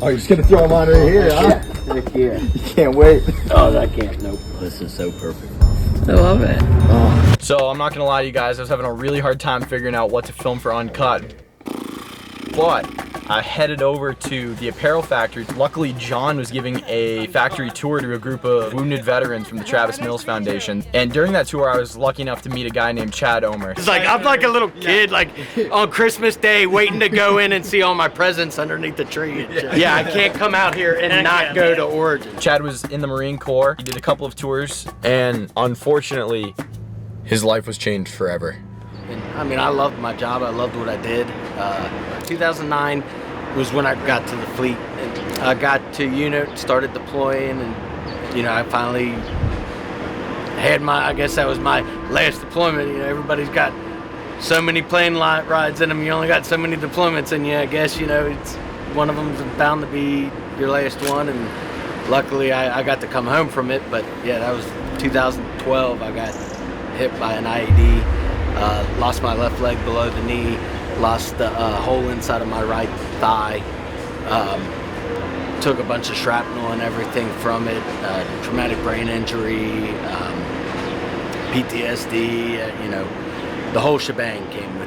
Oh, you're just gonna throw them on right here, huh? Heck yeah. You can't wait. Oh, I can't. Nope. This is so perfect. I love it. Oh. So I'm not gonna lie to you guys, I was having a really hard time figuring out what to film for Uncut. But I headed over to the apparel factory. Luckily, John was giving a factory tour to a group of wounded veterans from the Travis Mills Foundation. And during that tour, I was lucky enough to meet a guy named Chad Ohmer. It's like, I'm like a little kid, like on Christmas Day, waiting to go in and see all my presents underneath the tree. Yeah, I can't come out here and not go to Origin. Chad was in the Marine Corps. He did a couple of tours, and unfortunately, his life was changed forever. I mean, I loved my job. I loved what I did. 2009 was when I got to the fleet. And I got to unit, started deploying, and you know, I finally had my, I guess that was my last deployment. You know, everybody's got so many plane rides in them. You only got so many deployments, and yeah, I guess, you know, it's one of them's bound to be your last one. And luckily, I got to come home from it. But yeah, that was 2012. I got hit by an IED. Lost my left leg below the knee, lost the whole inside of my right thigh, took a bunch of shrapnel and everything from it, traumatic brain injury, PTSD, you know, the whole shebang came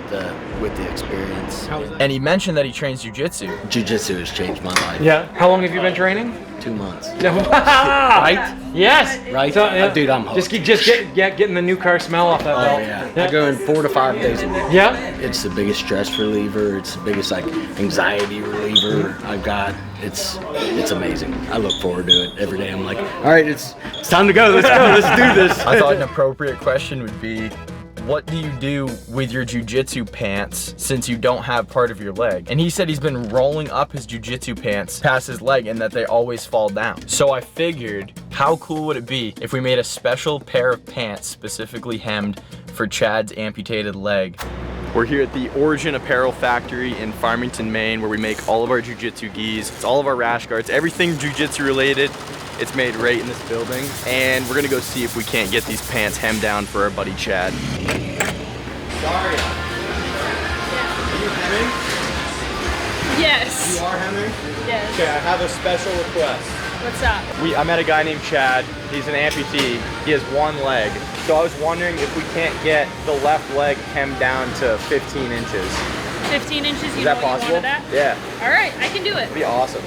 with the experience. And he mentioned that he trains Jiu-Jitsu. Jiu-Jitsu has changed my life. Yeah. How long have you been training? 2 months. Right? Yes. Right? So, yeah. Dude, I'm hooked. Just getting the new car smell off that belt. Yeah. I go in 4 to 5 days a week. Yeah. It's the biggest stress reliever. It's the biggest like anxiety reliever I've got. It's amazing. I look forward to it every day. I'm like, all right, it's time to go. Let's go. Let's do this. I thought an appropriate question would be, what do you do with your jiu-jitsu pants since you don't have part of your leg? And he said he's been rolling up his jiu-jitsu pants past his leg and that they always fall down. So I figured, how cool would it be if we made a special pair of pants specifically hemmed for Chad's amputated leg? We're here at the Origin Apparel Factory in Farmington, Maine, where we make all of our jiu-jitsu gis. It's all of our rash guards, everything jiu-jitsu related. It's made right in this building, and we're gonna go see if we can't get these pants hemmed down for our buddy Chad. Sorry. Are you hemming? Yes. You are hemming? Yes. Okay, I have a special request. What's up? I met a guy named Chad. He's an amputee. He has one leg. So I was wondering if we can't get the left leg hemmed down to 15 inches. 15 inches, Is that possible? You wanted that? Yeah. All right, I can do it. That'd be awesome.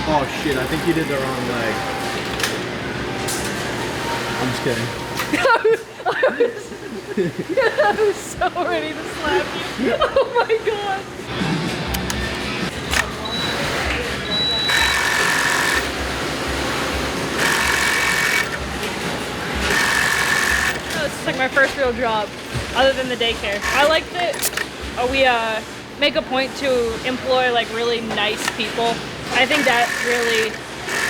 Oh shit, I think you did the wrong leg. I'm just kidding. I was so ready to slap you. Oh my god. This is like my first real job, other than the daycare. I like that we make a point to employ like really nice people. I think that really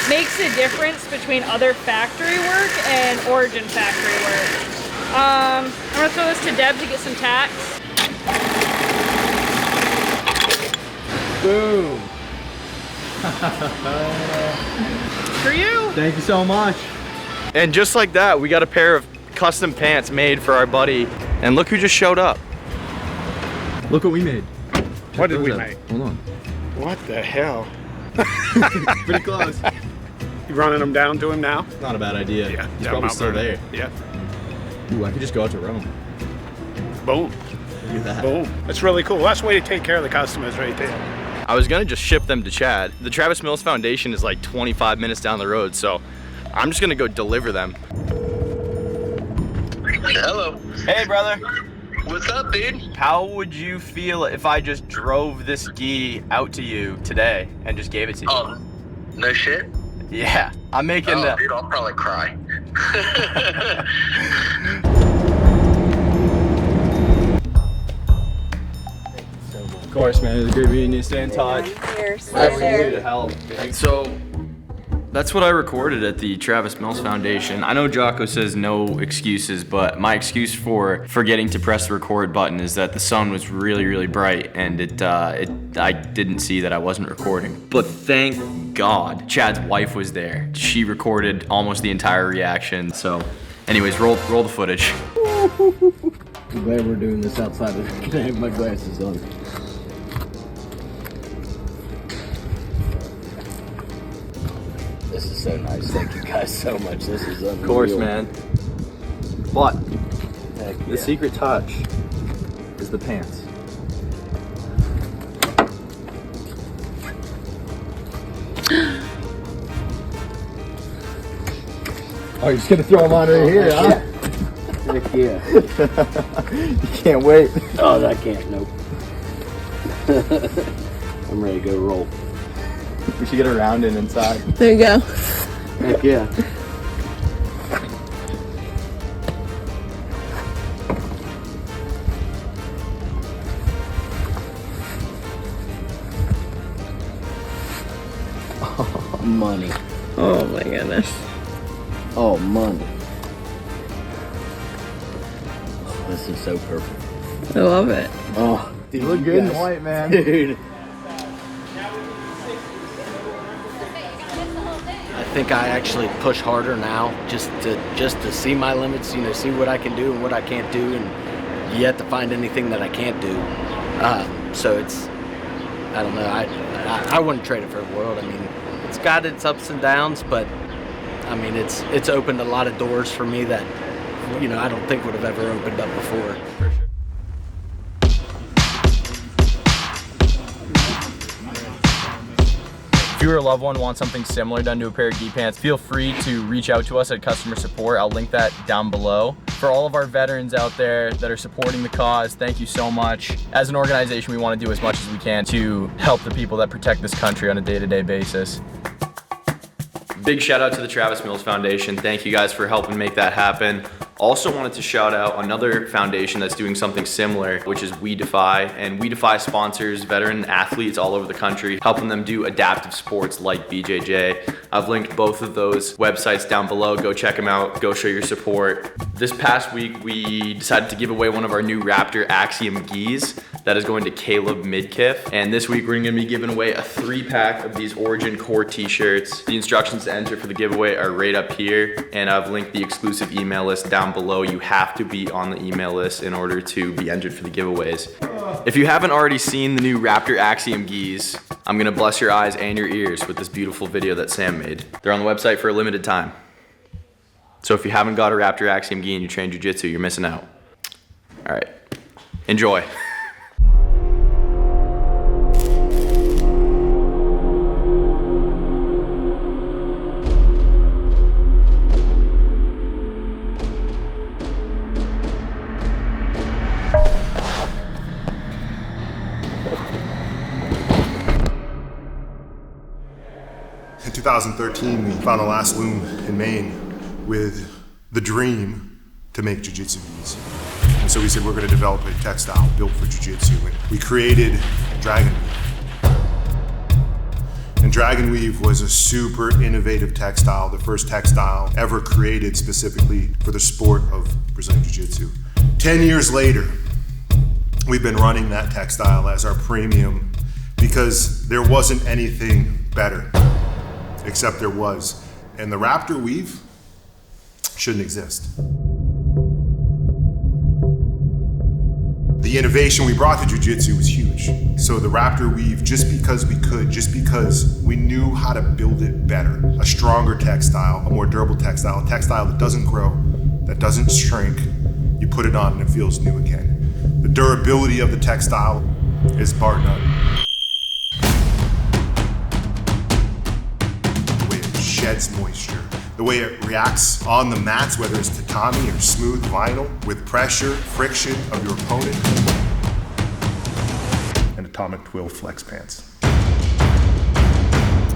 makes a difference between other factory work and Origin factory work. I'm gonna throw this to Deb to get some tacks. Boom. For you. Thank you so much. And just like that, we got a pair of custom pants made for our buddy. And look who just showed up. Look what we made. What did we make? Hold on. What the hell? Pretty close. You running them down to him now? Not a bad idea. Yeah. He's down probably Mount still Vernon. there. Yeah. Ooh, I could just go out to Rome. Boom. Look at that. Boom. That's really cool. That's the way to take care of the customers right there. I was gonna just ship them to Chad. The Travis Mills Foundation is like 25 minutes down the road, so I'm just gonna go deliver them. Hello. Hey, brother. What's up, dude? How would you feel if I just drove this gi out to you today and just gave it to you? Oh, no shit? Yeah, I'm making the... Dude, I'll probably cry. Of course, man. It was great meeting you. Stay in touch. Absolutely to help. So, that's what I recorded at the Travis Mills Foundation. I know Jocko says no excuses, but my excuse for forgetting to press the record button is that the sun was really, really bright, and I didn't see that I wasn't recording. But thank God, Chad's wife was there. She recorded almost the entire reaction. So, anyways, roll the footage. I'm glad we're doing this outside of. I have my glasses on. so nice. Thank you guys so much. This is unreal. Of course, man. But Heck the yeah. secret touch is the pants. Oh, you're just gonna throw them on right here, huh? Heck yeah. You can't wait. Oh, I can't. Nope. I'm ready to go roll. We should get a round in inside. There you go. Heck yeah. Money. Oh my goodness. Oh, money. This is so perfect. I love it. Oh, You look good in white, man. Dude. I think I actually push harder now just to see my limits, you know, see what I can do and what I can't do, and yet to find anything that I can't do. So it's, I don't know, I wouldn't trade it for the world. I mean, it's got its ups and downs, but I mean, it's opened a lot of doors for me that, you know, I don't think would have ever opened up before. If you or a loved one want something similar done to a pair of gi pants, feel free to reach out to us at customer support. I'll link that down below. For all of our veterans out there that are supporting the cause, thank you so much. As an organization, we want to do as much as we can to help the people that protect this country on a day-to-day basis. Big shout out to the Travis Mills Foundation. Thank you guys for helping make that happen. Also wanted to shout out another foundation that's doing something similar, which is We Defy. And We Defy sponsors veteran athletes all over the country, helping them do adaptive sports like BJJ. I've linked both of those websites down below. Go check them out, go show your support. This past week, we decided to give away one of our new Raptor Axiom gis that is going to Caleb Midkiff. And this week, we're gonna be giving away a 3-pack of these Origin Core t-shirts. The instructions to enter for the giveaway are right up here, and I've linked the exclusive email list down below. You have to be on the email list in order to be entered for the giveaways. If you haven't already seen the new Raptor Axiom gis, I'm gonna bless your eyes and your ears with this beautiful video that Sam made. They're on the website for a limited time. So if you haven't got a Raptor Axiom gi and you train Jiu-Jitsu, you're missing out. All right, enjoy. In 2013, we found the last loom in Maine with the dream to make Jiu-Jitsu gis. And so we said we're going to develop a textile built for Jiu-Jitsu. And we created Dragon Weave. And Dragon Weave was a super innovative textile, the first textile ever created specifically for the sport of Brazilian Jiu-Jitsu. 10 years later, we've been running that textile as our premium because there wasn't anything better. Except there was. And the Raptor Weave shouldn't exist. The innovation we brought to Jiu-Jitsu was huge. So the Raptor Weave, just because we could, just because we knew how to build it better, a stronger textile, a more durable textile, a textile that doesn't grow, that doesn't shrink, you put it on and it feels new again. The durability of the textile is bar none. Sheds moisture, the way it reacts on the mats, whether it's tatami or smooth vinyl, with pressure, friction of your opponent, and Atomic Twill Flex Pants.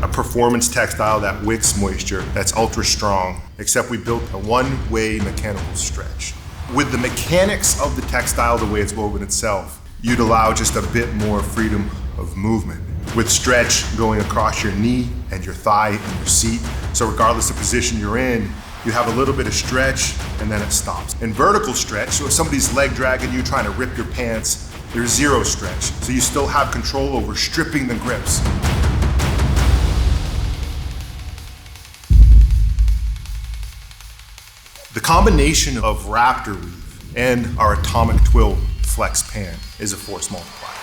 A performance textile that wicks moisture, that's ultra strong, except we built a one-way mechanical stretch. With the mechanics of the textile, the way it's woven itself, you'd allow just a bit more freedom of movement, with stretch going across your knee and your thigh and your seat. So regardless of position you're in, you have a little bit of stretch and then it stops. In vertical stretch, so if somebody's leg dragging you, trying to rip your pants, there's zero stretch. So you still have control over stripping the grips. The combination of Raptor Weave and our Atomic Twill Flex Pant is a force multiplier.